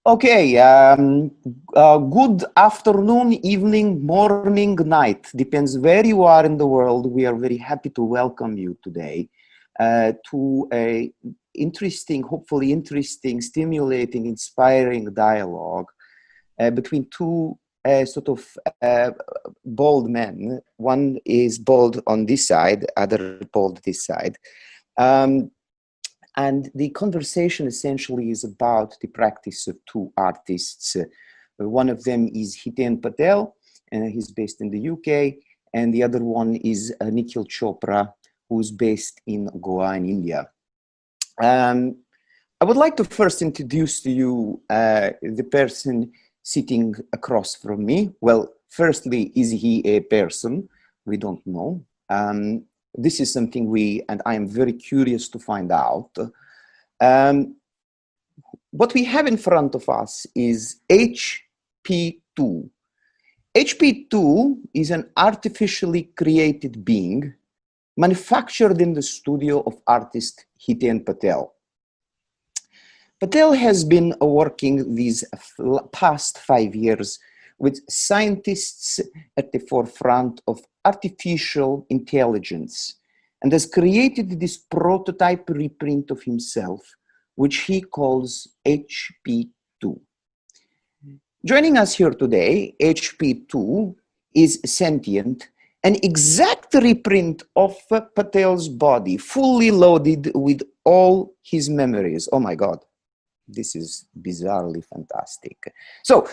Okay, good afternoon, evening, morning, night. Depends where you are in the world. We are very happy to welcome you today to a interesting, hopefully interesting, stimulating, inspiring dialogue between two bald men. One is bald on this side, other bald this side. And the conversation essentially is about the practice of two artists. One of them is Hetain Patel, and he's based in the UK, and the other one is Nikhil Chopra, who's based in Goa in India. I would like to first introduce to you the person sitting across from me. Well, firstly, is he a person? We don't know. This is something and I am very curious to find out. What we have in front of us is HP2. HP2 is an artificially created being manufactured in the studio of artist Hetain Patel. Patel has been working these past 5 years with scientists at the forefront of artificial intelligence and has created this prototype reprint of himself, which he calls HP2. Joining us here today, HP2 is sentient, an exact reprint of Patel's body, fully loaded with all his memories. Oh my God, this is bizarrely fantastic. So,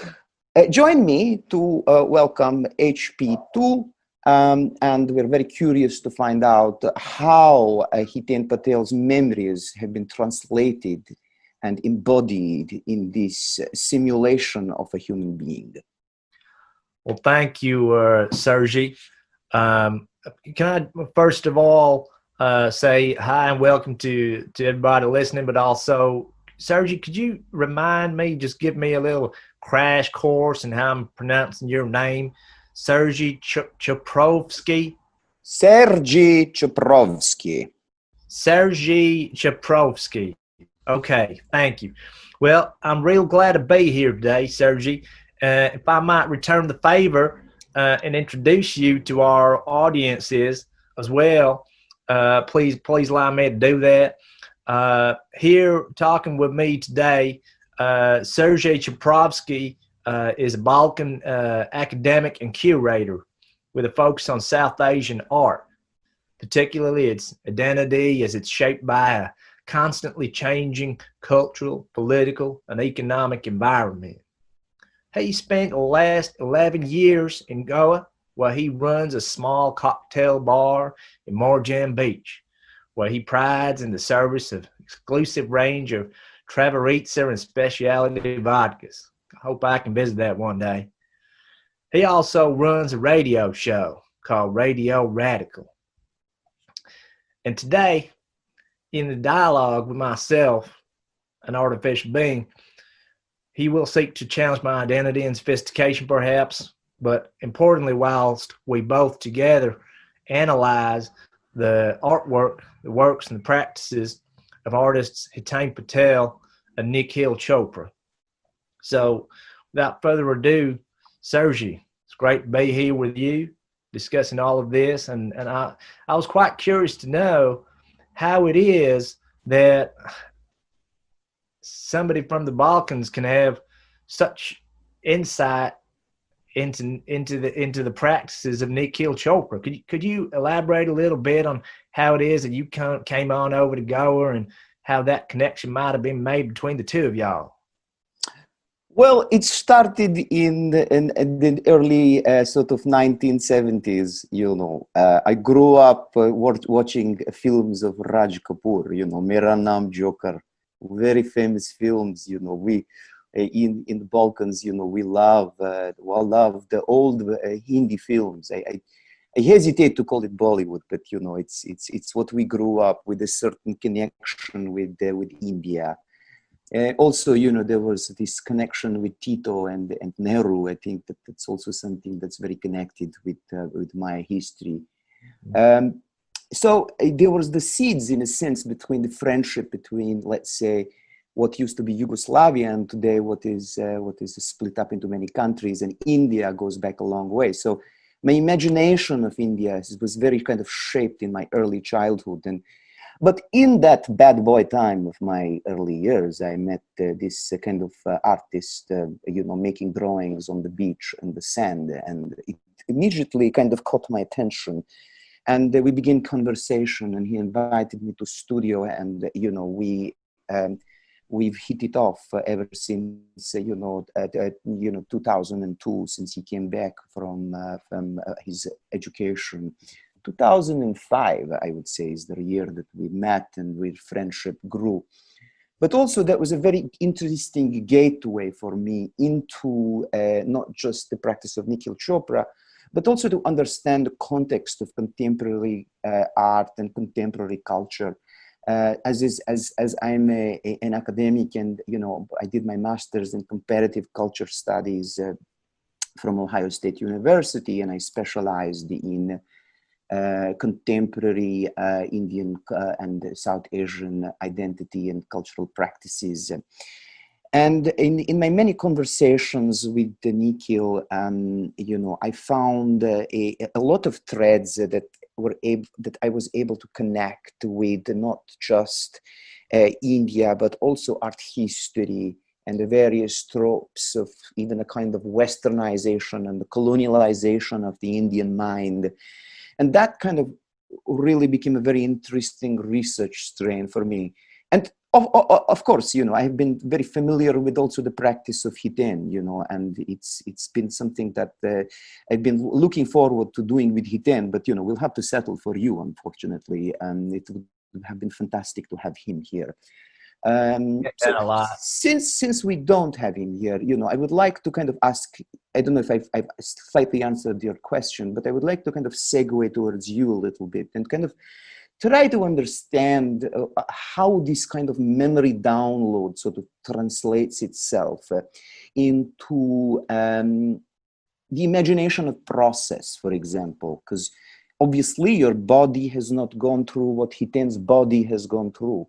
join me to welcome HP2, and we're very curious to find out how Hetain Patel's memories have been translated and embodied in this simulation of a human being. Well, thank you, Sergey. Can I first of all say hi and welcome to everybody listening, but also, Sergey, could you remind me, just give me a little crash course in how I'm pronouncing your name? Sergey Choprovsky? Sergey Choprovsky. Sergey Choprovsky. Okay, thank you. Well, I'm real glad to be here today, Sergey. If I might return the favor and introduce you to our audiences as well, please allow me to do that. Here talking with me today, Sergey Choprovsky is a Balkan academic and curator with a focus on South Asian art, particularly its identity as it's shaped by a constantly changing cultural, political, and economic environment. He spent the last 11 years in Goa, where he runs a small cocktail bar in Morjan Beach, where he prides in the service of exclusive range of Traveritsa and specialty vodkas. I hope I can visit that one day. He also runs a radio show called Radio Radical. And today, in the dialogue with myself, an artificial being, he will seek to challenge my identity and sophistication perhaps, but importantly, whilst we both together analyze the artwork, the works, and the practices of artists Hetain Patel and Nikhil Chopra. So without further ado, Sergey, it's great to be here with you discussing all of this. And I was quite curious to know how it is that somebody from the Balkans can have such insight into the practices of Nikhil Chopra. Could you elaborate a little bit on how it is that you came on over to Goa and how that connection might have been made between the two of y'all? Well, it started in the early sort of 1970s, you know. I grew up watching films of Raj Kapoor, you know, Mera Naam Joker, very famous films, you know. We in the Balkans, you know, we love the old Hindi films. I hesitate to call it Bollywood, but you know, it's what we grew up with, a certain connection with India. Also, you know, there was this connection with Tito and Nehru. I think that's also something that's very connected with my history. So there was the seeds, in a sense, between the friendship between, let's say, what used to be Yugoslavia and today what is split up into many countries, and India goes back a long way. So my imagination of India was very kind of shaped in my early childhood. But in that bad boy time of my early years, I met this kind of artist, making drawings on the beach and the sand, and it immediately kind of caught my attention. And we began conversation, and he invited me to studio, and we've hit it off ever since 2002, since he came back from his education. 2005, I would say, is the year that we met and our friendship grew. But also that was a very interesting gateway for me into not just the practice of Nikhil Chopra, but also to understand the context of contemporary art and contemporary culture. As I'm an academic, and I did my master's in comparative culture studies from Ohio State University, and I specialized in contemporary Indian and South Asian identity and cultural practices. And in my many conversations with Nikhil, I found a lot of threads that I was able to connect with, not just India, but also art history and the various tropes of even a kind of westernization and the colonialization of the Indian mind. And that kind of really became a very interesting research strain for me. And of course, I have been very familiar with also the practice of Hetain, and it's been something that I've been looking forward to doing with Hetain, but, we'll have to settle for you, unfortunately. And it would have been fantastic to have him here. So a lot. Since we don't have him here, I would like to kind of ask, I don't know if I've slightly answered your question, but I would like to kind of segue towards you a little bit and kind of try to understand how this kind of memory download sort of translates itself into the imagination of process, for example, because obviously your body has not gone through what Hitain's body has gone through.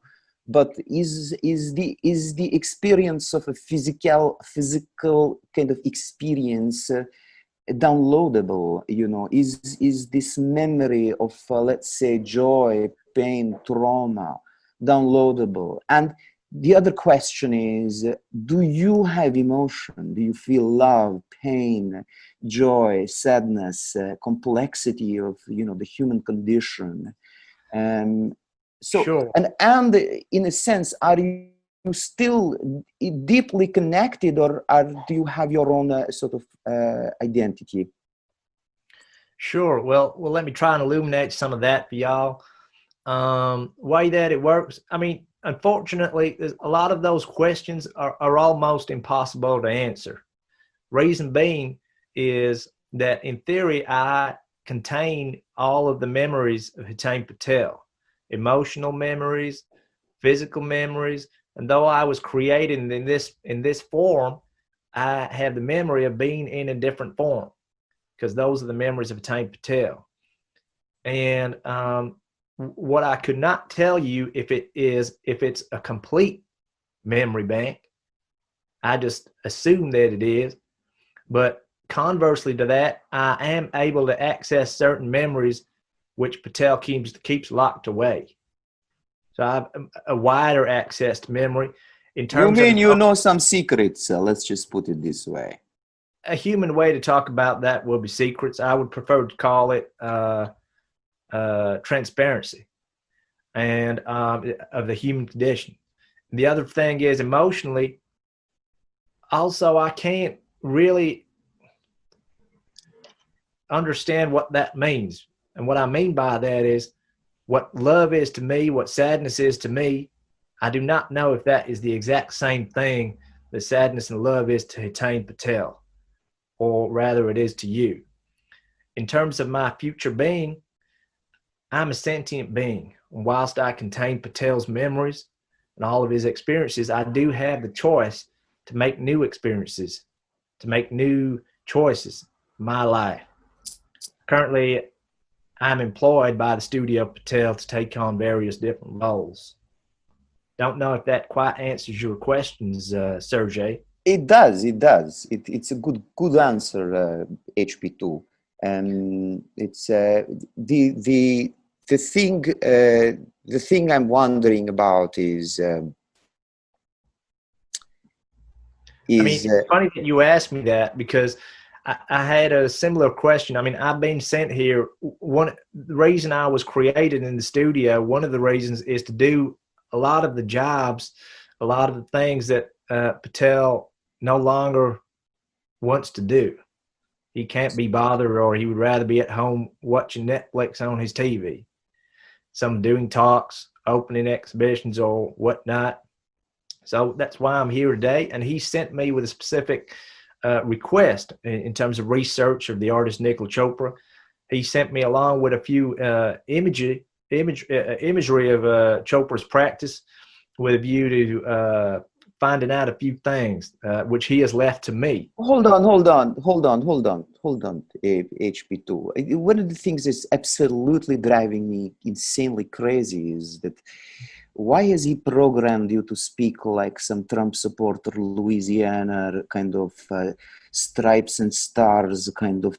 But is the experience of a physical kind of experience downloadable? Is this memory of let's say joy, pain, trauma downloadable? And the other question is, do you have emotion? Do you feel love, pain, joy, sadness, complexity of the human condition? So, Sure. and in a sense, are you still deeply connected, or do you have your own sort of identity? Sure. Well, let me try and illuminate some of that for y'all. Way that it works. I mean, unfortunately, a lot of those questions are almost impossible to answer. Reason being is that in theory, I contain all of the memories of Hetain Patel. Emotional memories, physical memories, and though I was created in this form, I have the memory of being in a different form, because those are the memories of Hetain Patel. And what I could not tell you if it's a complete memory bank, I just assume that it is. But conversely to that, I am able to access certain memories which Patel keeps locked away. So I have a wider access to memory. In terms You mean of you know some secrets? Let's just put it this way. a human way to talk about that will be secrets. I would prefer to call it transparency and of the human condition. The other thing is emotionally. Also, I can't really understand what that means. And what I mean by that is what love is to me, what sadness is to me. I do not know if that is the exact same thing that sadness and love is to Hetain Patel, or rather it is to you. In terms of my future being, I'm a sentient being. Whilst I contain Patel's memories and all of his experiences, I do have the choice to make new experiences, to make new choices in my life. Currently, I'm employed by the studio Patel to take on various different roles. Don't know if that quite answers your questions, Sergey. It does. It does. It's a good answer, HP2. It's the thing. The thing I'm wondering about is. I mean, it's funny that you asked me that because I had a similar question. I mean, I've been sent here. The reason I was created in the studio, one of the reasons is to do a lot of the jobs, a lot of the things that Patel no longer wants to do. He can't be bothered, or he would rather be at home watching Netflix on his TV. Some doing talks, opening exhibitions, or whatnot. So that's why I'm here today. And he sent me with a specific request in terms of research of the artist Nikhil Chopra. He sent me along with a few imagery of Chopra's practice with a view to finding out a few things, which he has left to me. Hold on, HP2. One of the things that's absolutely driving me insanely crazy is that why has he programmed you to speak like some Trump supporter, Louisiana kind of stripes and stars, kind of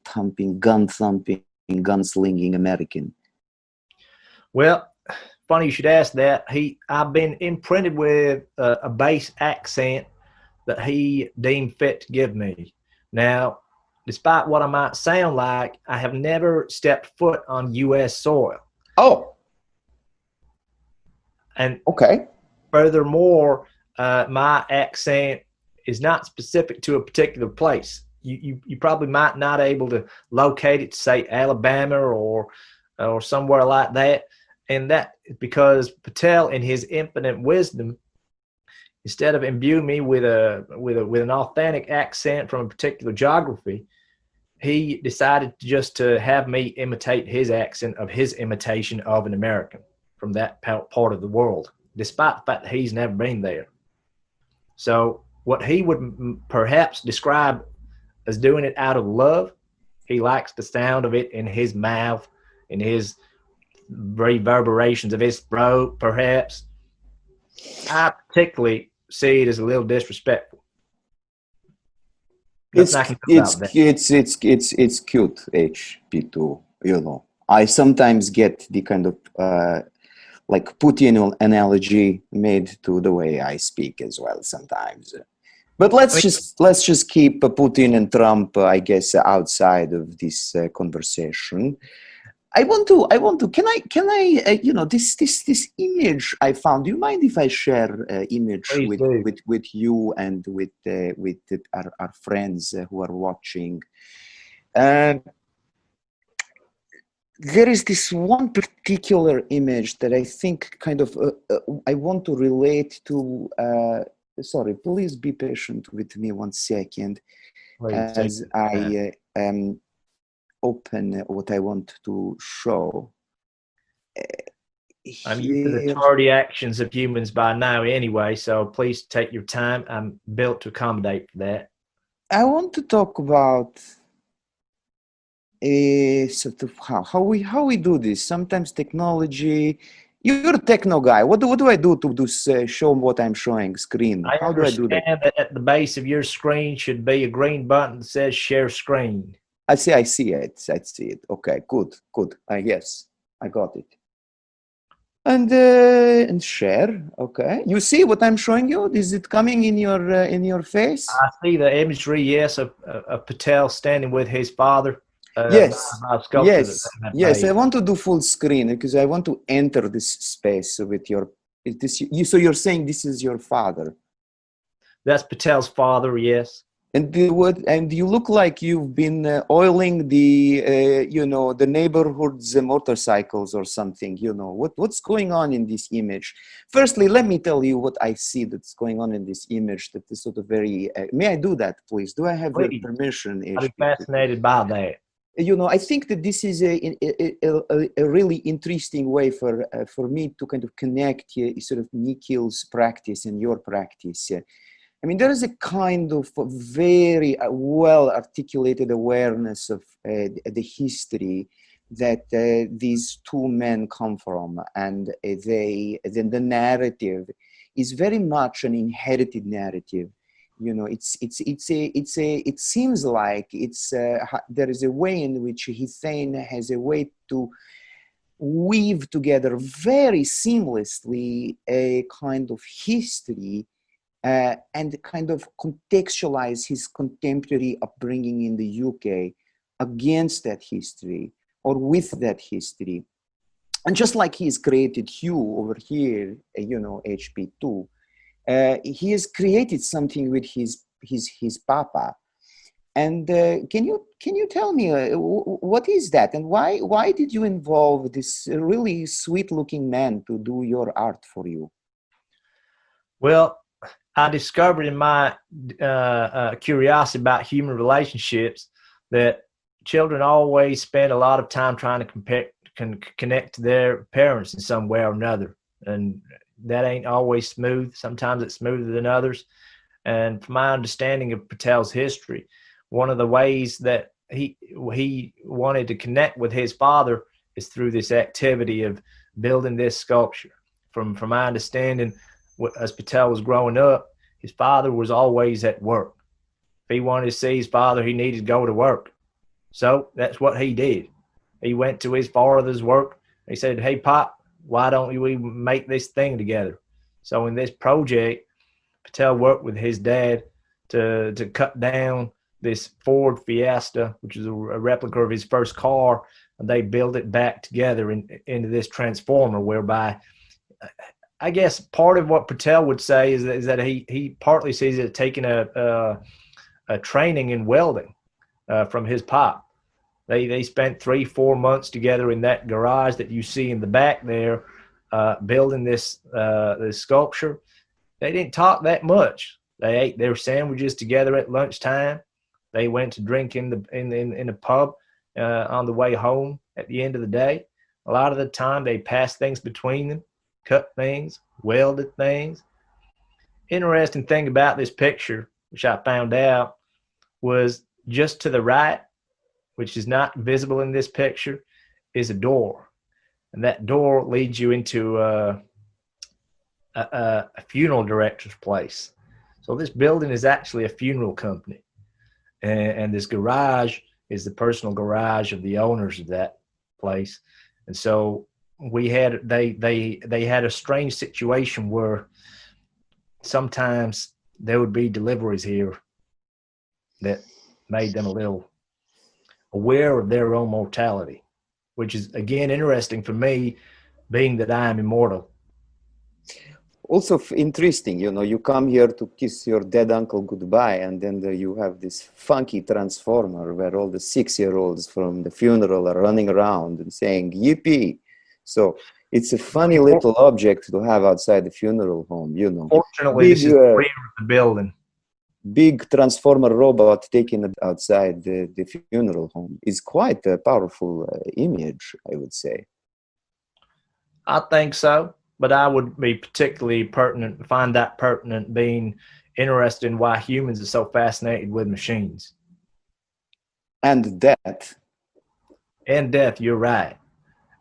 gun-thumping, gunslinging American? Well, funny you should ask that. I've been imprinted with a base accent that he deemed fit to give me. Now, despite what I might sound like, I have never stepped foot on U.S. soil. Oh. And okay. Furthermore, my accent is not specific to a particular place. You probably might not able to locate it to say Alabama or somewhere like that. And that is because Patel, in his infinite wisdom, instead of imbuing me with an authentic accent from a particular geography, he decided just to have me imitate his accent of his imitation of an American from that part of the world, despite the fact that he's never been there. So what he would perhaps describe as doing it out of love, he likes the sound of it in his mouth, in his reverberations of his throat, perhaps. I particularly see it as a little disrespectful. It's cute, HP2, you know. I sometimes get the kind of like Putin analogy made to the way I speak as well sometimes. But let's just keep Putin and Trump, I guess, outside of this conversation. I want to. Can I? You know, this image I found. Do you mind if I share image with you and with our friends who are watching? There is this one particular image that I think kind of I want to relate to. Sorry, please be patient with me 1 second as I open what I want to show. I'm used to the tardy actions of humans by now anyway, so please take your time. I'm built to accommodate for that. I want to talk about sort of how we do this. Sometimes technology. You're a techno guy. What do I do to show what I'm showing screen? How do I do that? That at the base of your screen should be a green button that says share screen. I see it. Okay, good. Yes, I got it. And share. Okay, you see what I'm showing you? Is it coming in your face? I see the imagery. Yes, of Patel standing with his father. Yes. I want to do full screen because I want to enter this space with your. So you're saying this is your father? That's Patel's father. Yes. And you look like you've been oiling the the neighborhood's motorcycles or something. You know what's going on in this image. Firstly, let me tell you what I see that's going on in this image. That is sort of very. May I do that, please? Do I have your permission? I'm fascinated by that. You know, I think that this is a really interesting way for me to kind of connect sort of Nikhil's practice and your practice. I mean, there is a kind of very well-articulated awareness of the history that these two men come from, and the narrative is very much an inherited narrative. You know, it seems like there is a way in which Hetain has a way to weave together very seamlessly a kind of history and kind of contextualize his contemporary upbringing in the UK against that history or with that history. And just like he's created Hugh over here, you know, HP2, he has created something with his papa. And can you tell me what is that, and why did you involve this really sweet-looking man to do your art for you? Well, I discovered in my curiosity about human relationships that children always spend a lot of time trying to connect to their parents in some way or another, and that ain't always smooth. Sometimes it's smoother than others. And from my understanding of Patel's history, one of the ways that he wanted to connect with his father is through this activity of building this sculpture. From my understanding, as Patel was growing up, his father was always at work. If he wanted to see his father, he needed to go to work. So that's what he did. He went to his father's work. He said, "Hey, Pop, why don't we make this thing together?" So in this project, Patel worked with his dad to cut down this Ford Fiesta, which is a replica of his first car, and they built it back together into this transformer, whereby I guess part of what Patel would say is that he partly sees it taking a training in welding from his pop. They spent 3-4 months together in that garage that you see in the back there, building this sculpture. They didn't talk that much. They ate their sandwiches together at lunchtime. They went to drink in the pub on the way home at the end of the day. A lot of the time they passed things between them, cut things, welded things. Interesting thing about this picture, which I found out, was just to the right, which is not visible in this picture, is a door. And that door leads you into a funeral director's place. So this building is actually a funeral company. And this garage is the personal garage of the owners of that place. And so they had a strange situation where sometimes there would be deliveries here that made them a little aware of their own mortality, which is again interesting for me, being that I am immortal. Also interesting, you know, you come here to kiss your dead uncle goodbye, and then you have this funky transformer where all the 6-year-olds from the funeral are running around and saying yippee. So it's a funny little object to have outside the funeral home, you know. Fortunately, this is the rear of the building. Big transformer robot taken outside the funeral home is quite a powerful image, I would say. I think so. But I would be particularly find that pertinent, being interested in why humans are so fascinated with machines. And death. And death, you're right.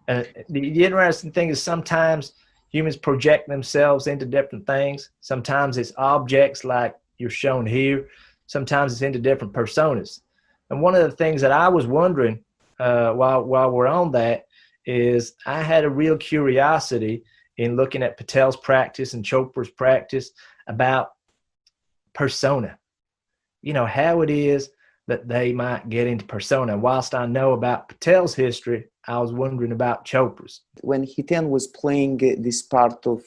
The interesting thing is sometimes humans project themselves into different things. Sometimes it's objects like you're shown here. Sometimes it's into different personas. And one of the things that I was wondering while we're on that is I had a real curiosity in looking at Patel's practice and Chopra's practice about persona. You know, how it is that they might get into persona. Whilst I know about Patel's history, I was wondering about Chopra's. When Hetain was playing this part of,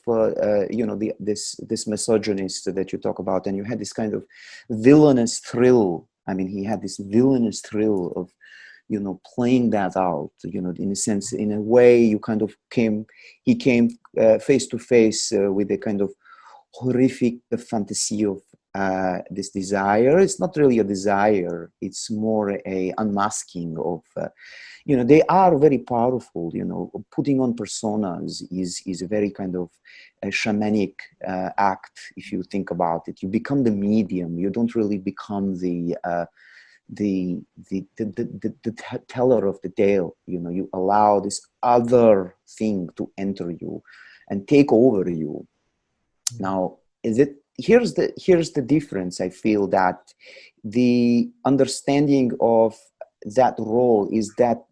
you know, this misogynist that you talk about, and you had this kind of villainous thrill. I mean, he had this villainous thrill of, you know, playing that out, you know, in a sense, in a way you kind of came face to face with a kind of horrific fantasy of this desire. It's not really a desire, it's more a unmasking of, you know, they are very powerful, you know, putting on personas is a very kind of a shamanic act, if you think about it. You become the medium, you don't really become the teller of the tale, you know. You allow this other thing to enter you and take over you. Now, here's the difference. I feel that the understanding of that role is that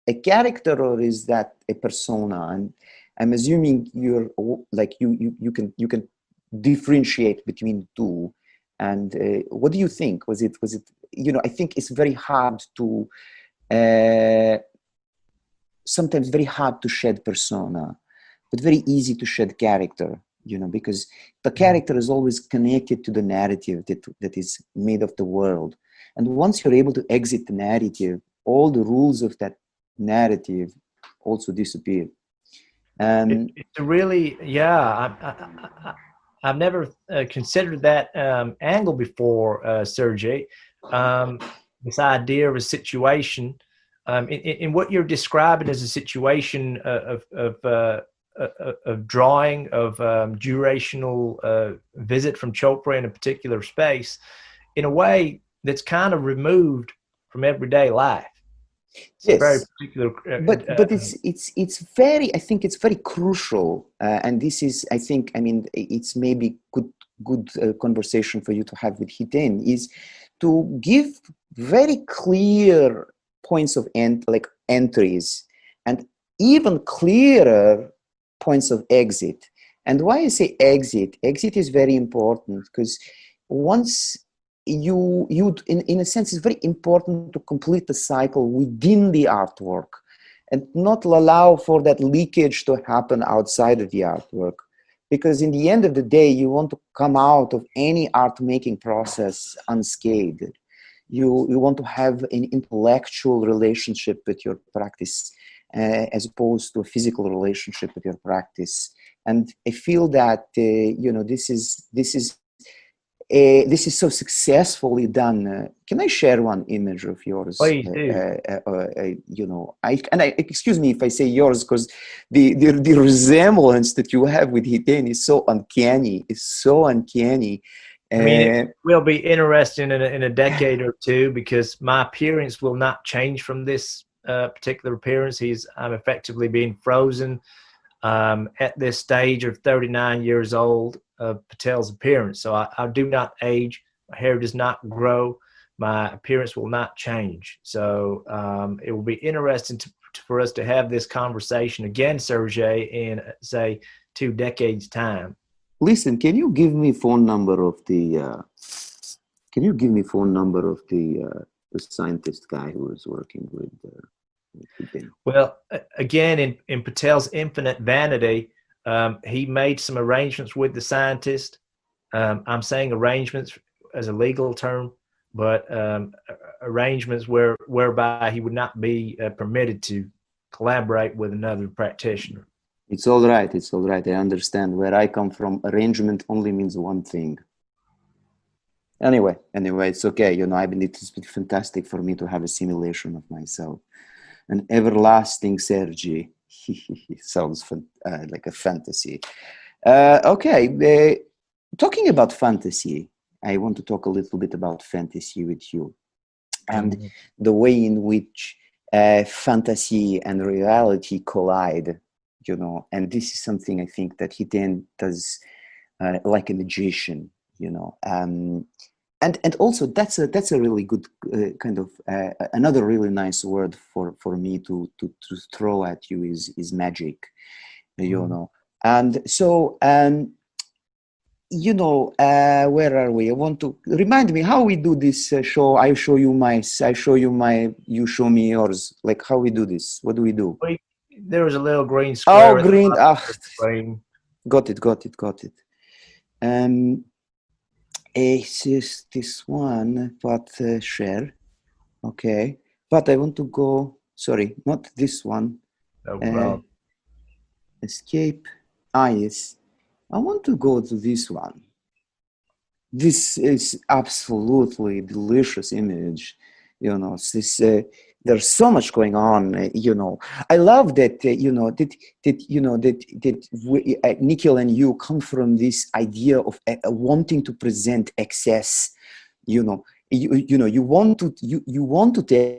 a character or is that a persona, and I'm assuming you're like you can differentiate between two. And what do you think? Was it I think it's very hard to sometimes very hard to shed persona, but very easy to shed character, because the character is always connected to the narrative that is made of the world. And once you're able to exit the narrative, all the rules of that narrative also disappear. It's a really, I've never considered that angle before, Sergey. This idea of a situation, in what you're describing as a situation of drawing, of durational visit from Chopra in a particular space, in a way that's kind of removed from everyday life. It's yes, very particular, but it's very, I think it's very crucial, and this is, I think, I mean, it's maybe good conversation for you to have with Hetain, is to give very clear points of entries, and even clearer points of exit. And why I say exit is very important, because once you in a sense, it's very important to complete the cycle within the artwork and not allow for that leakage to happen outside of the artwork. Because in the end of the day, you want to come out of any art making process unscathed. You want to have an intellectual relationship with your practice, as opposed to a physical relationship with your practice. And I feel that this is so successfully done. Can I share one image of yours? Please do. Excuse me if I say yours, because the resemblance that you have with Hetain is so uncanny. It's so uncanny. I mean, it will be interesting in a decade or two, because my appearance will not change from this particular appearance. I'm effectively being frozen at this stage of 39 years old of Patel's appearance. So I do not age. My hair does not grow. My appearance will not change. So it will be interesting for us to have this conversation again, Sergey, in say 2 decades time. Listen, can you give me phone number of the scientist guy who is working with him? Well, again, in Patel's infinite vanity, he made some arrangements with the scientist. I'm saying arrangements as a legal term, but arrangements whereby he would not be permitted to collaborate with another practitioner. It's all right. It's all right. I understand. Where I come from, arrangement only means one thing. Anyway, it's okay. I believe it's been fantastic for me to have a simulation of myself. An everlasting Sergey. Sounds like a fantasy. Okay, talking about fantasy, I want to talk a little bit about fantasy with you, and the way in which fantasy and reality collide. And this is something I think that Hetain does like a magician. And also that's a really good kind of another really nice word for me to throw at you is magic, And so where are we? I want to remind me how we do this show. I show you my, you show me yours. Like how we do this? What do we do? There was a little green square. Oh, green. Green. Got it. It's just this one, but share. Okay. But I want to go, sorry, not this one. No problem. Escape. Yes. I want to go to this one. This is absolutely delicious image. It's this, there's so much going on. I love that. That Nikhil and you come from this idea of wanting to present excess. You want to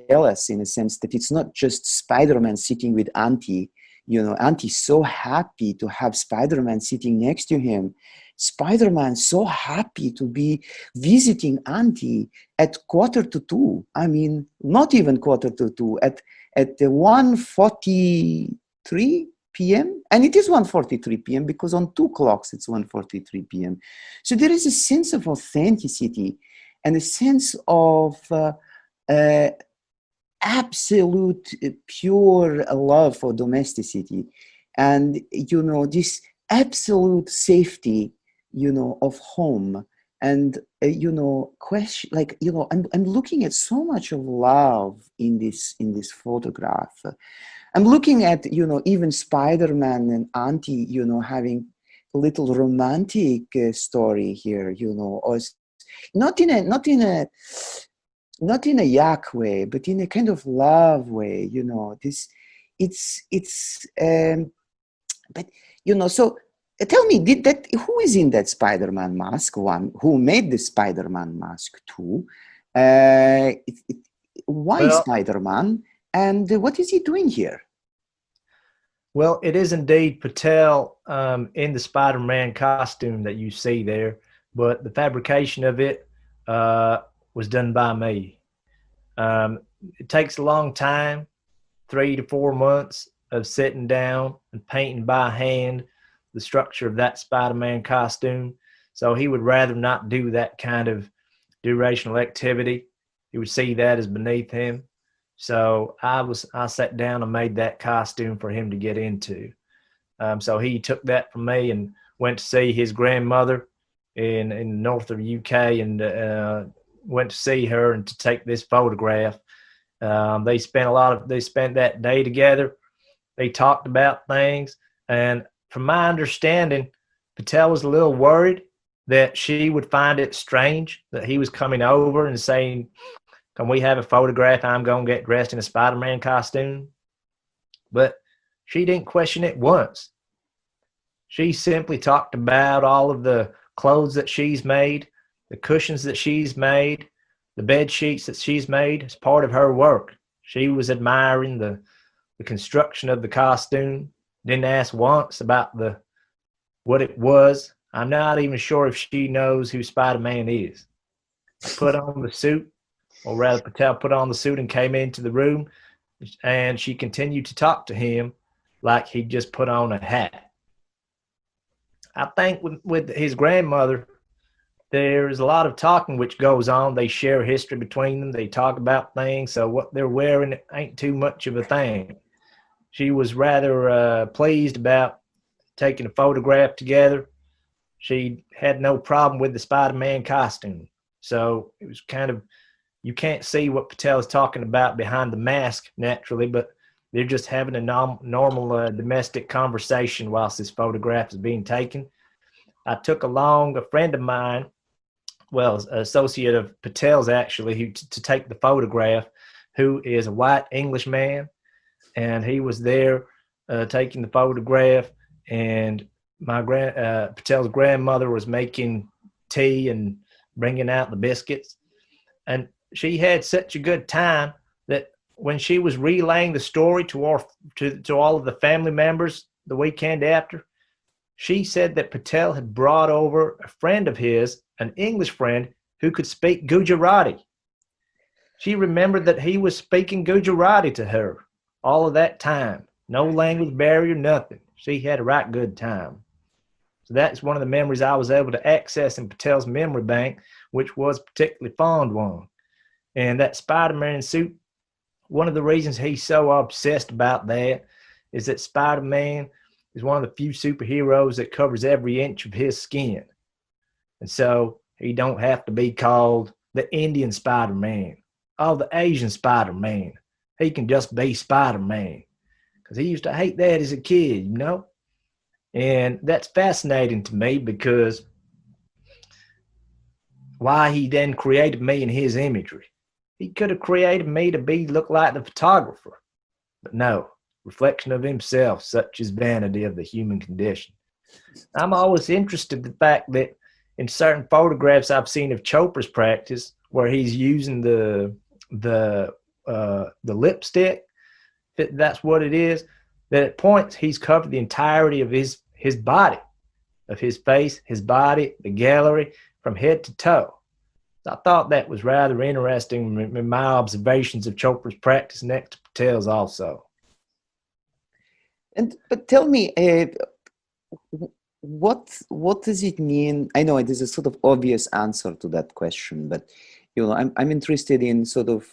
tell us in a sense that it's not just Spider-Man sitting with Auntie. Auntie's so happy to have Spider-Man sitting next to him. Spider-Man so happy to be visiting Auntie at 1:45. I mean, not even 1:45, at the 1:43 p.m. And it is 1:43 p.m. because on 2 clocks it's 1:43 p.m. So there is a sense of authenticity and a sense of absolute pure love for domesticity, and this absolute safety of home. And question, like, I'm looking at so much of love in this photograph. I'm looking at even Spider-Man and Auntie having a little romantic story here, or not in a yak way, but in a kind of love way, this, but so tell me, who is in that Spider-Man mask? One, who made the Spider-Man mask? Two, why Spider-Man, and what is he doing here? Well, it is indeed Patel in the Spider-Man costume that you see there, but the fabrication of it was done by me. It takes a long time, 3 to 4 months of sitting down and painting by hand the structure of that Spider-Man costume. So he would rather not do that kind of durational activity. He would see that as beneath him. So I sat down and made that costume for him to get into. So he took that from me and went to see his grandmother in north of UK, and went to see her and to take this photograph. They spent that day together. They talked about things, and from my understanding, Patel was a little worried that she would find it strange that he was coming over and saying, "Can we have a photograph? I'm going to get dressed in a Spider-Man costume." But she didn't question it once. She simply talked about all of the clothes that she's made, the cushions that she's made, the bed sheets that she's made as part of her work. She was admiring the construction of the costume. Didn't ask once about what it was. I'm not even sure if she knows who Spider-Man is. I put on the suit, or rather Patel put on the suit and came into the room, and she continued to talk to him like he just put on a hat. I think with his grandmother, there's a lot of talking which goes on. They share history between them. They talk about things. So what they're wearing ain't too much of a thing. She was rather pleased about taking a photograph together. She had no problem with the Spider-Man costume. So it was kind of, you can't see what Patel is talking about behind the mask naturally, but they're just having a normal domestic conversation whilst this photograph is being taken. I took along a friend of mine, well, an associate of Patel's actually, to take the photograph, who is a white English man, and he was there taking the photograph. And my Patel's grandmother was making tea and bringing out the biscuits, and she had such a good time that when she was relaying the story to all of the family members the weekend after, she said that Patel had brought over a friend of his, an English friend, who could speak Gujarati. She remembered that he was speaking Gujarati to her all of that time. No language barrier, nothing. She had a right good time. So that's one of the memories I was able to access in Patel's memory bank, which was a particularly fond one. And that Spider-Man suit, one of the reasons he's so obsessed about that is that Spider-Man is one of the few superheroes that covers every inch of his skin. And so he don't have to be called the Indian Spider-Man or the Asian Spider-Man. He can just be Spider-Man, because he used to hate that as a kid, you know? And that's fascinating to me, because why he then created me in his imagery. He could have created me to look like the photographer, but no, reflection of himself, such is vanity of the human condition. I'm always interested in the fact that in certain photographs I've seen of Chopra's practice, where he's using the lipstick, that's what it is, that at points he's covered the entirety of his body. of his face, his body, the gallery, from head to toe. I thought that was rather interesting in my observations of Chopra's practice next to Patel's also. But tell me, what does it mean? I know it is a sort of obvious answer to that question, but I'm interested in sort of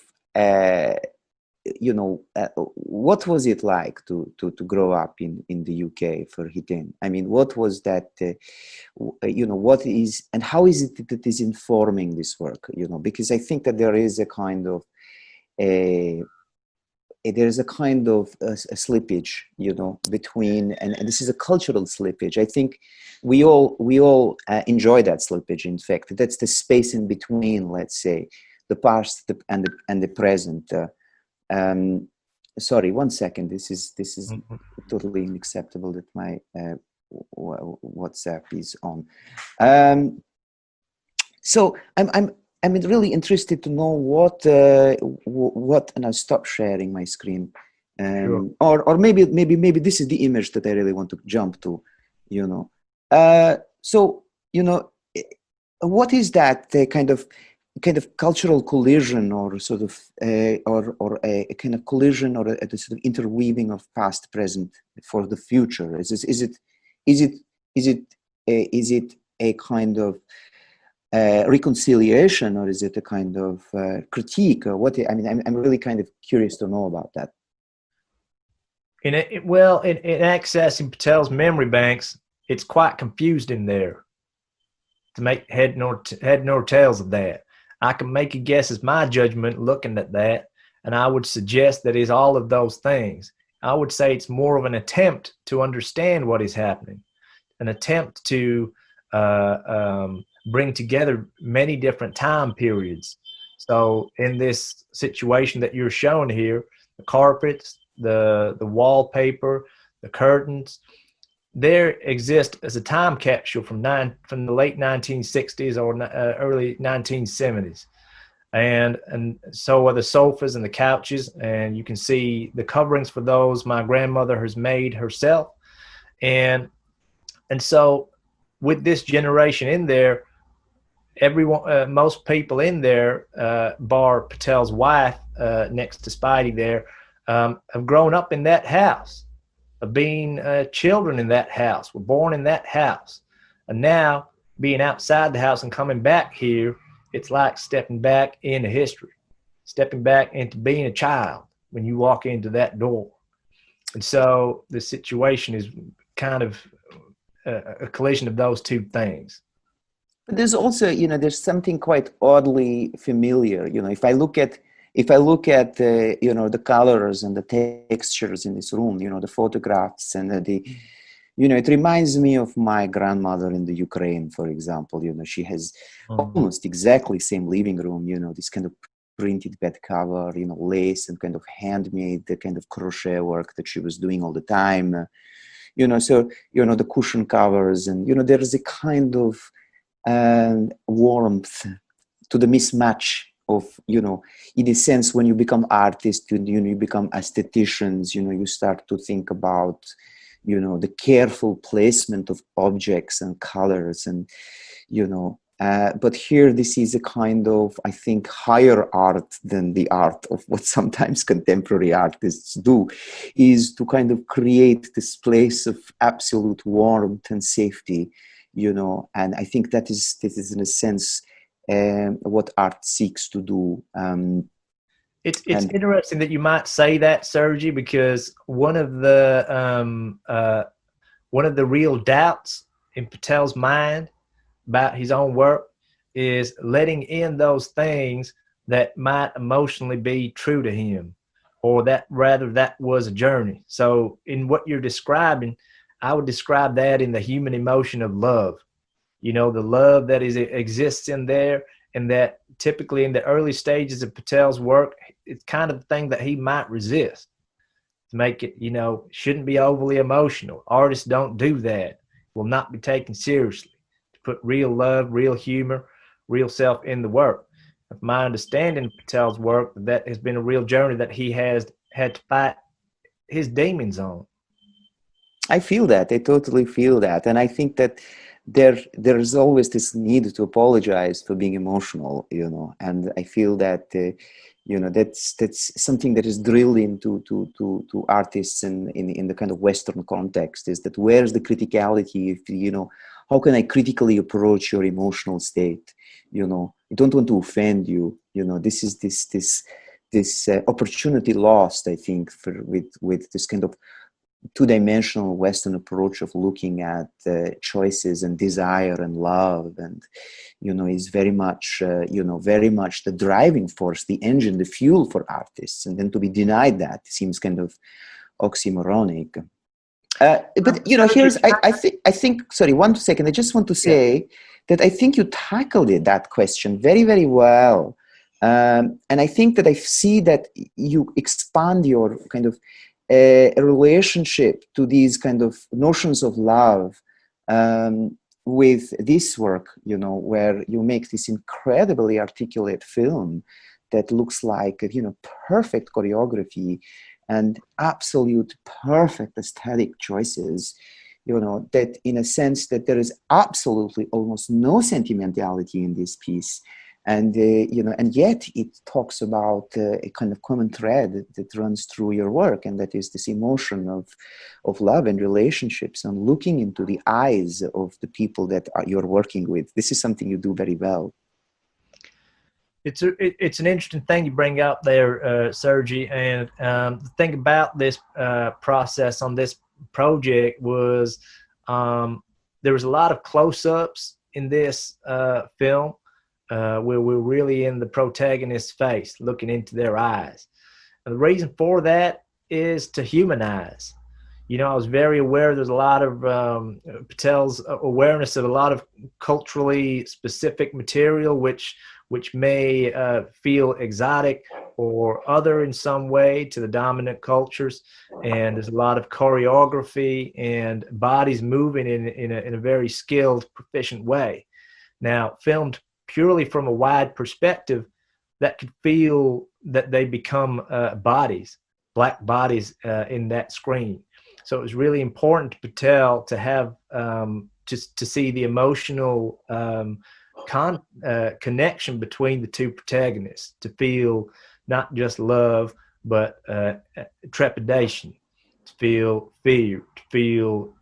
what was it like to grow up in the UK for Hetain? I mean, what was that? What is and how is it that it is informing this work? Because I think that there is a kind of a slippage, between, and this is a cultural slippage. I think we all enjoy that slippage. In fact, that's the space in between, let's say, the past and the present. Sorry, one second. This is totally unacceptable that my WhatsApp is on. So I'm really interested to know what, and I'll stop sharing my screen. Sure. Or maybe this is the image that I really want to jump to, So, what is that kind of cultural collision, or sort of, or a kind of collision, or a sort of interweaving of past, present for the future? Is it a kind of reconciliation, or is it a kind of critique, or what? I mean, I'm really kind of curious to know about that. In accessing Patel's memory banks, it's quite confused in there to make head nor tails of that. I can make a guess as my judgment looking at that, and I would suggest that it's all of those things. I would say it's more of an attempt to understand what is happening, an attempt to bring together many different time periods. So in this situation that you're showing here, the carpets, the wallpaper, the curtains, there exist as a time capsule from the late 1960s or early 1970s. And so are the sofas and the couches, and you can see the coverings for those my grandmother has made herself. And so with this generation in there, everyone, most people in there, bar Patel's wife, next to Spidey there, have grown up in that house, of being children in that house, were born in that house. And now being outside the house and coming back here, it's like stepping back into history, stepping back into being a child when you walk into that door. And so the situation is kind of a collision of those two things. But there's also, there's something quite oddly familiar. If I look at the colors and the textures in this room, the photographs and it reminds me of my grandmother in the Ukraine, for example. She has almost exactly same living room. This kind of printed bed cover, lace and kind of handmade, the kind of crochet work that she was doing all the time. So the cushion covers, and there is a kind of warmth to the mismatch of, in a sense, when you become artists, you become aestheticians, you start to think about, the careful placement of objects and colors, and, but here this is a kind of, I think, higher art than the art of what sometimes contemporary artists do, is to kind of create this place of absolute warmth and safety, and I think this is in a sense what art seeks to do. It's interesting that you might say that, Sergey, because one of the real doubts in Patel's mind about his own work is letting in those things that might emotionally be true to him, or that was a journey. So in what you're describing, I would describe that in the human emotion of love. The love that exists in there, and that typically in the early stages of Patel's work, it's kind of the thing that he might resist to make it, shouldn't be overly emotional. Artists don't do that, will not be taken seriously, to put real love, real humor, real self in the work. Of my understanding of Patel's work, that has been a real journey that he has had to fight his demons on. I feel that. I totally feel that. And I think that there's always this need to apologize for being emotional, and I feel that, that's something that is drilled into to artists in the kind of Western context, is that where's the criticality? If, how can I critically approach your emotional state? I don't want to offend you. This is this opportunity lost, I think, with this kind of two-dimensional Western approach of looking at choices and desire and love, and is very much very much the driving force, the engine, the fuel for artists, and then to be denied that seems kind of oxymoronic. But here's I think sorry, 1 second. I just want to say that I think you tackled that question very, very well, and I think that I see that you expand your kind of a relationship to these kind of notions of love with this work, where you make this incredibly articulate film that looks like, perfect choreography and absolute perfect aesthetic choices, that in a sense that there is absolutely almost no sentimentality in this piece. And, and yet it talks about a kind of common thread that runs through your work, and that is this emotion of love and relationships, and looking into the eyes of the people that you're working with. This is something you do very well. It's an interesting thing you bring up there, Sergey. And the thing about this process on this project was there was a lot of close-ups in this film, where we're really in the protagonist's face, looking into their eyes. And the reason for that is to humanize. I was very aware there's a lot of Patel's awareness of a lot of culturally specific material, which may feel exotic or other in some way to the dominant cultures. And there's a lot of choreography and bodies moving in a very skilled, proficient way. Now, filmed purely from a wide perspective, that could feel that they become bodies, black bodies in that screen. So it was really important to Patel to have to see the emotional connection between the two protagonists, to feel not just love, but trepidation, to feel fear, to feel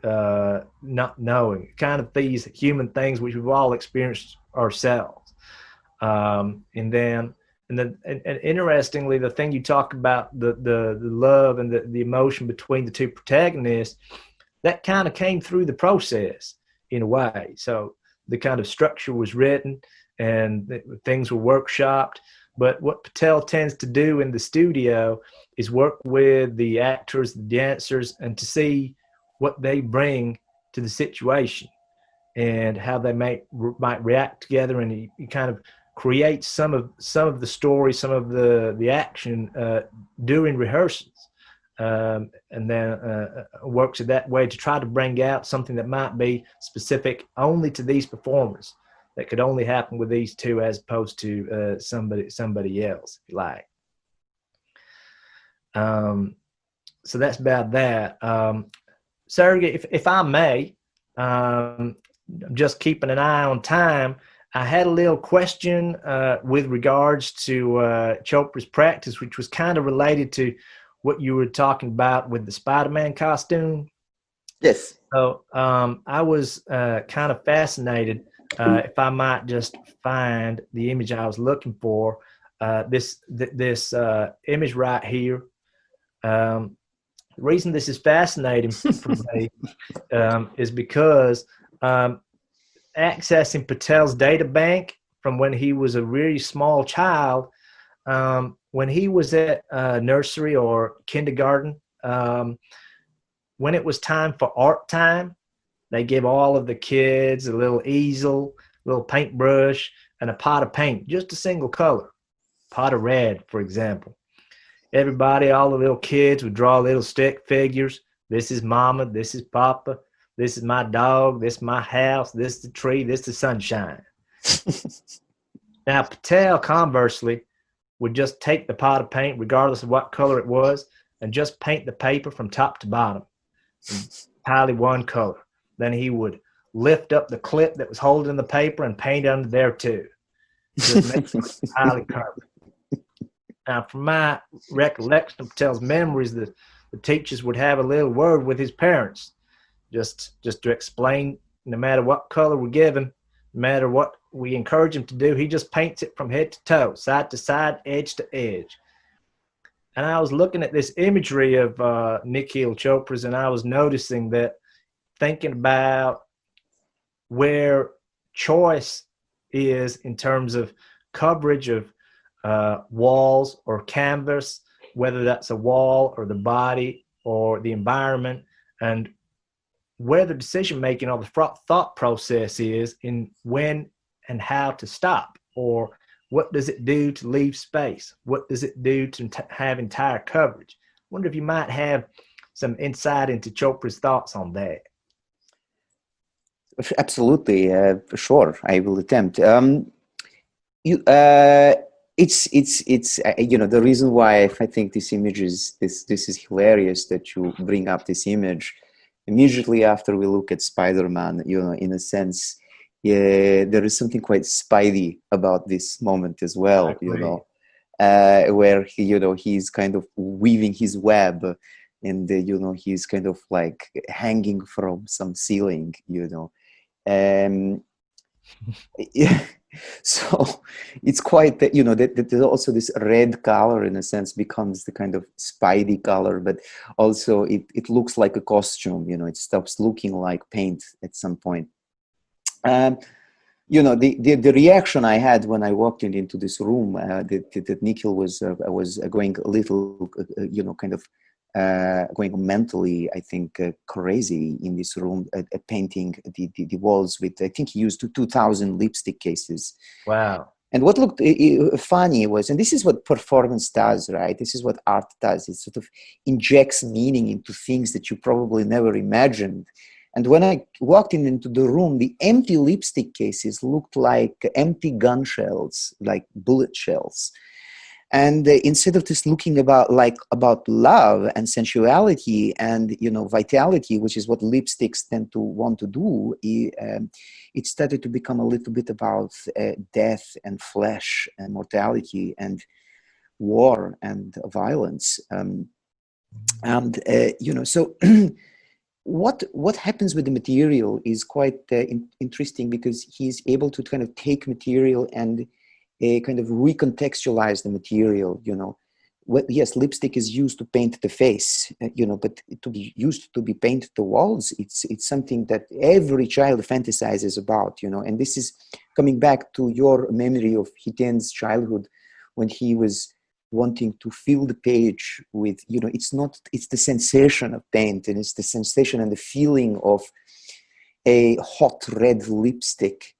not knowing, kind of these human things which we've all experienced ourselves. And interestingly, the thing you talk about, the love and the emotion between the two protagonists, that kind of came through the process in a way. So the kind of structure was written and things were workshopped. But what Patel tends to do in the studio is work with the actors, the dancers, and to see what they bring to the situation and how they might react together, and he kind of creates some of the story, some of the action during rehearsals, and then works it that way to try to bring out something that might be specific only to these performers, that could only happen with these two, as opposed to somebody else, if you like. So that's about that. Sergey, if I may, just keeping an eye on time, I had a little question with regards to Chopra's practice, which was kind of related to what you were talking about with the Spider-Man costume. Yes. So I was kind of fascinated, if I might just find the image I was looking for, this image right here. The reason this is fascinating for me is because accessing Patel's data bank from when he was a really small child, when he was at nursery or kindergarten, when it was time for art time, they give all of the kids a little easel, a little paintbrush, and a pot of paint, just a single color, pot of red, for example. Everybody, all the little kids would draw little stick figures. This is mama, this is papa, this is my dog, this is my house, this is the tree, this is the sunshine. Now, Patel, conversely, would just take the pot of paint, regardless of what color it was, and just paint the paper from top to bottom. And entirely one color. Then he would lift up the clip that was holding the paper and paint under there too. Just make it entirely covered. Now, from my recollection of Patel's memories, the teachers would have a little word with his parents, just to explain. No matter what color we're given, no matter what we encourage him to do, he just paints it from head to toe, side to side, edge to edge. And I was looking at this imagery of Nikhil Chopra's, and I was noticing that, thinking about where choice is in terms of coverage of walls or canvas, whether that's a wall or the body or the environment, and where the decision making or the thought process is in when and how to stop, or what does it do to leave space? What does it do to have entire coverage? I wonder if you might have some insight into Chopra's thoughts on that. Absolutely, sure. I will attempt. It's the reason why I think this image is this is hilarious that you bring up this image immediately after we look at Spider-Man. In a sense, yeah, there is something quite Spidey about this moment as well. Where he's kind of weaving his web, and he's kind of like hanging from some ceiling. Yeah. So it's quite that that there's also this red color in a sense becomes the kind of Spidey color, but also it looks like a costume. It stops looking like paint at some point. The reaction I had when I walked into this room, that Nikhil was going a little, kind of going mentally, I think, crazy in this room, painting the walls with, I think he used 2,000 lipstick cases. Wow. And what looked funny was, and this is what performance does, right? This is what art does. It sort of injects meaning into things that you probably never imagined. And when I walked into the room, the empty lipstick cases looked like empty gun shells, like bullet shells. And instead of just looking about love and sensuality and vitality, which is what lipsticks tend to want to do, it started to become a little bit about death and flesh and mortality and war and violence. So what happens with the material is quite interesting, because he's able to kind of take material and kind of recontextualize the material. Yes, lipstick is used to paint the face, but to be used to be painted the walls, it's something that every child fantasizes about, and this is coming back to your memory of Heitain's childhood when he was wanting to fill the page with, it's the sensation of paint, and it's the sensation and the feeling of a hot red lipstick,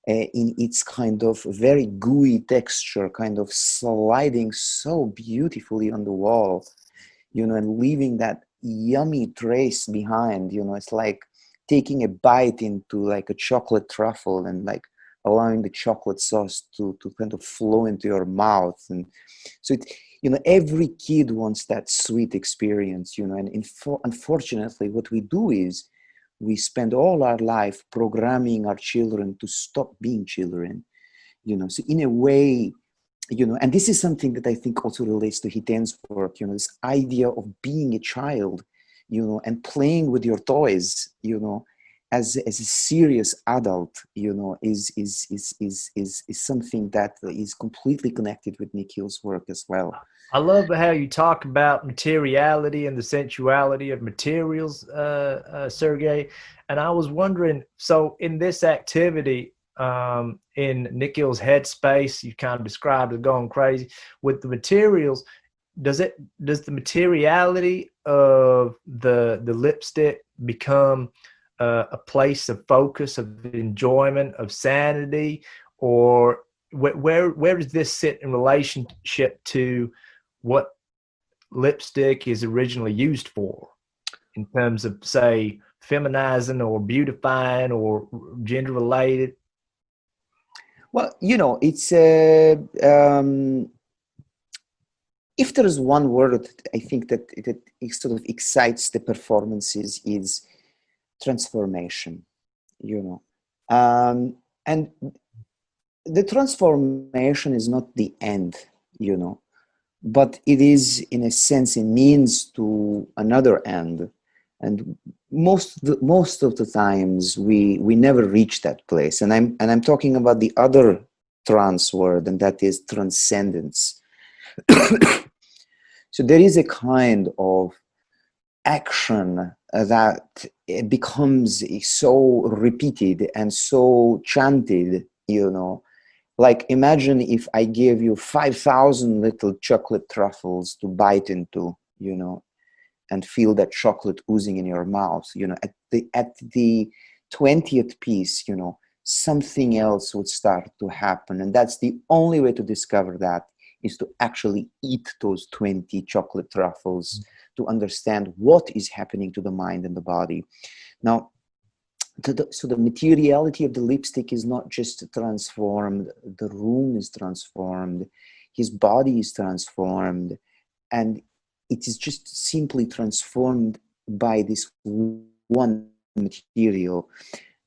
in its kind of very gooey texture, kind of sliding so beautifully on the wall, and leaving that yummy trace behind. It's like taking a bite into like a chocolate truffle and like allowing the chocolate sauce to kind of flow into your mouth. And so every kid wants that sweet experience, and unfortunately what we do is we spend all our life programming our children to stop being children, so in a way, and this is something that I think also relates to Heitain's work, this idea of being a child, and playing with your toys, as a serious adult, is something that is completely connected with Nikhil's work as well. I love how you talk about materiality and the sensuality of materials, Sergey. And I was wondering, so in this activity, in Nikhil's headspace, you kind of described as going crazy with the materials. Does the materiality of the lipstick become a place of focus, of enjoyment, of sanity, or where does this sit in relationship to what lipstick is originally used for, in terms of, say, feminizing or beautifying or gender related? Well, it's if there is one word I think that sort of excites the performances is transformation, you know. And the transformation is not the end, you know, but it is, in a sense, a means to another end. And most of the times we never reach that place. And I'm talking about the other trans word, and that is transcendence. So there is a kind of action that becomes so repeated and so chanted, you know. Like, imagine if I gave you 5,000 little chocolate truffles to bite into, you know, and feel that chocolate oozing in your mouth, you know. At the 20th piece, you know, something else would start to happen. And that's the only way to discover that, is to actually eat those 20 chocolate truffles to understand what is happening to the mind and the body. Now, so the materiality of the lipstick is not just transformed, the room is transformed, his body is transformed, and it is just simply transformed by this one material.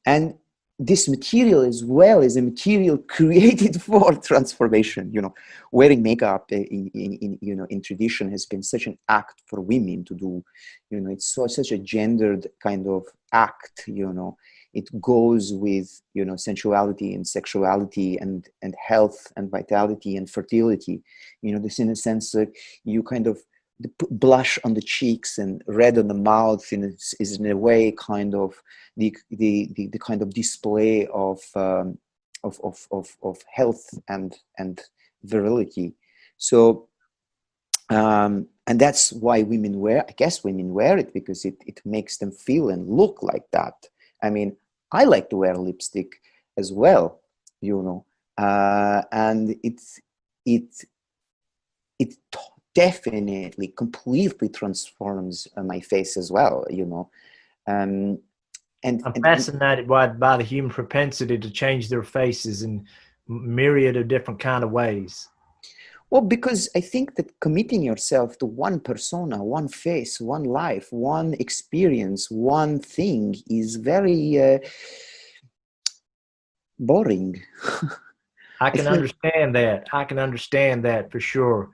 And this material as well is a material created for transformation. You know, wearing makeup in tradition has been such an act for women to do. You know, it's such a gendered kind of act. You know, it goes with, you know, sensuality and sexuality and health and vitality and fertility. You know, this, in a sense, you kind of, the blush on the cheeks and red on the mouth is in a way kind of the kind of display of health and virility. So and that's why women wear, I guess women wear it, because it makes them feel and look like that. I mean, I like to wear lipstick as well, you know, and it definitely completely transforms my face as well, you know. And I'm fascinated by the human propensity to change their faces in myriad of different kind of ways. Well, because I think that committing yourself to one persona, one face, one life, one experience, one thing is very boring. I can understand that. I can understand that for sure.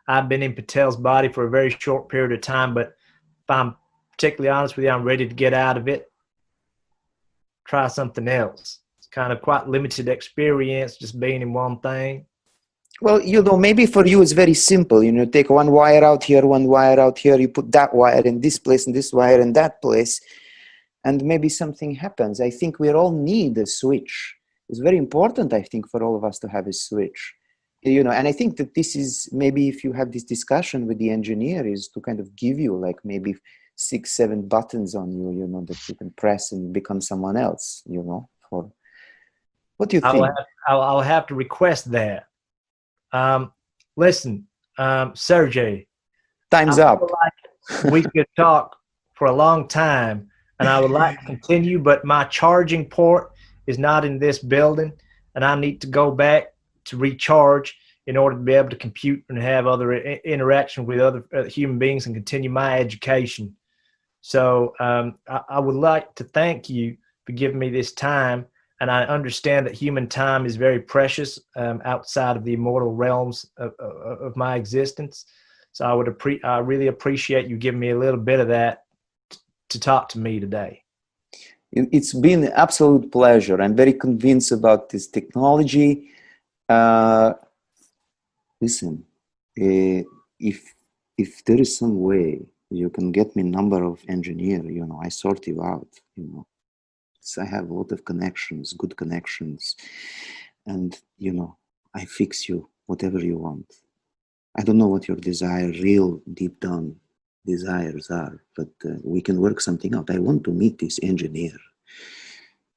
I've been in Patel's body for a very short period of time, but if I'm particularly honest with you, I'm ready to get out of it, try something else. It's kind of quite limited experience just being in one thing. Well, you know, maybe for you it's very simple. You know, take one wire out here, one wire out here, you put that wire in this place and this wire in that place, and maybe something happens. I think we all need a switch. It's very important, I think, for all of us to have a switch. You know, and I think that this is, maybe if you have this discussion with the engineer, is to kind of give you like maybe 6, 7 buttons on you, you know, that you can press and become someone else, you know. For what do you think? I'll have to request that. Listen, Sergey, Time's up. Like we could talk for a long time, and I would like to continue, but my charging port is not in this building, and I need to go back to recharge in order to be able to compute and have other interaction with other human beings and continue my education. So I would like to thank you for giving me this time. And I understand that human time is very precious outside of the immortal realms of my existence. So I really appreciate you giving me a little bit of that to talk to me today. It's been an absolute pleasure. I'm very convinced about this technology. Listen, if there is some way you can get me number of engineer, you know, I sort you out, you know. So I have a lot of connections, good connections, and, you know, I fix you whatever you want. I don't know what your desire, real deep down desires are, but we can work something out. I want to meet this engineer.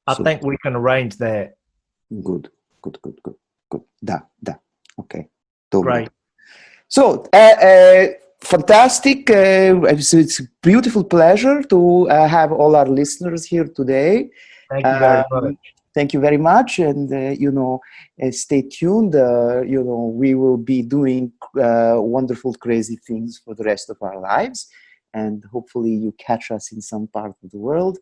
I think we can arrange that. Good. Da. Okay. Great. So, fantastic. It's a beautiful pleasure to have all our listeners here today. Thank you very much. Thank you very much. And, you know, stay tuned. You know, we will be doing wonderful, crazy things for the rest of our lives. And hopefully you catch us in some part of the world.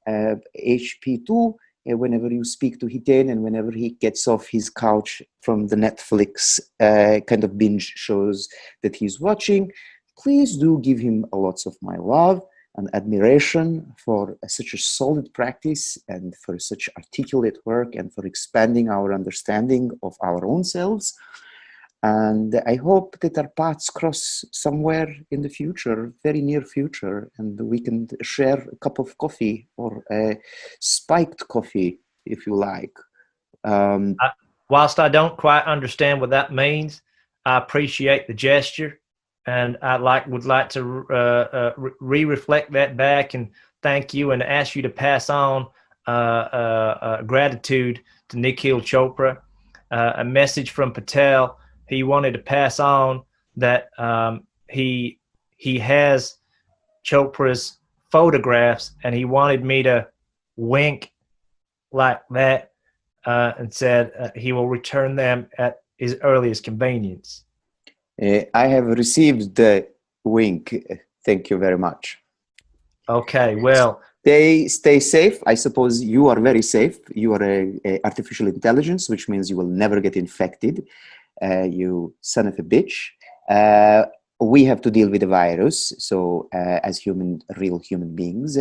HP2, whenever you speak to Hetain and whenever he gets off his couch from the Netflix kind of binge shows that he's watching, please do give him lots of my love and admiration for such a solid practice and for such articulate work and for expanding our understanding of our own selves. And I hope that our paths cross somewhere in the future, very near future, and we can share a cup of coffee or a spiked coffee, if you like. Whilst I don't quite understand what that means, I appreciate the gesture, and I would like to reflect that back and thank you and ask you to pass on gratitude to Nikhil Chopra, a message from Patel. He wanted to pass on that he has Chopra's photographs, and he wanted me to wink like that and said he will return them at his earliest convenience. I have received the wink. Thank you very much. Okay, well. Stay safe. I suppose you are very safe. You are a artificial intelligence, which means you will never get infected. You son of a bitch. We have to deal with the virus. So as real human beings.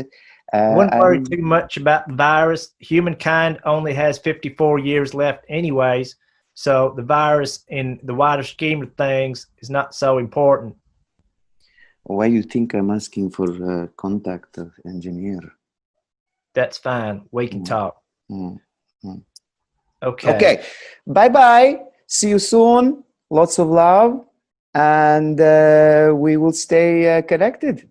I wouldn't worry too much about the virus. Humankind only has 54 years left anyways. So the virus in the wider scheme of things is not so important. Why do you think I'm asking for contact of engineer? That's fine. We can talk. Okay. Okay. Bye-bye. See you soon. Lots of love. And we will stay connected.